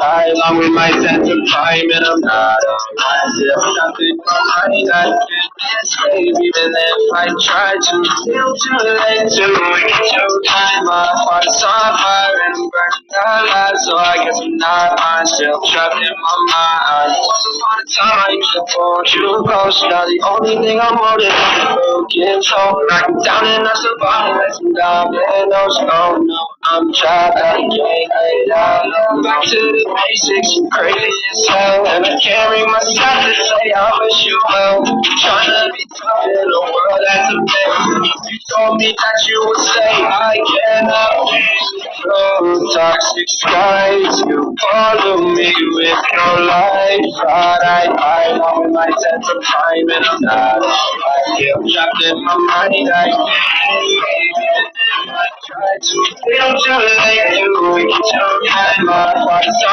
I along with my sense of time, and I'm not alright. Still trapped in my mind, I can't escape. Even if I try to, still too late to waste your time. My heart's on fire and I'm burning alive, so I guess I'm not myself, trapped in my mind. Once upon a time I used to hold you close. Now the only thing I'm holding is a broken soul. Knock me down and I survive like some dominoes. Oh no, I'm trapped, I can't get out. Back to the basics, you crazy as hell, and I can't bring myself to say I wish you well. Trying to be tough in a world that's a mess. You told me that you would say I cannot face the toxic skies. You follow me with your life. Thought I'd hide all with my sense of time, and I'm not. I feel trapped in my mind. I can't. I try to feel too late to reach your hand. My heart's on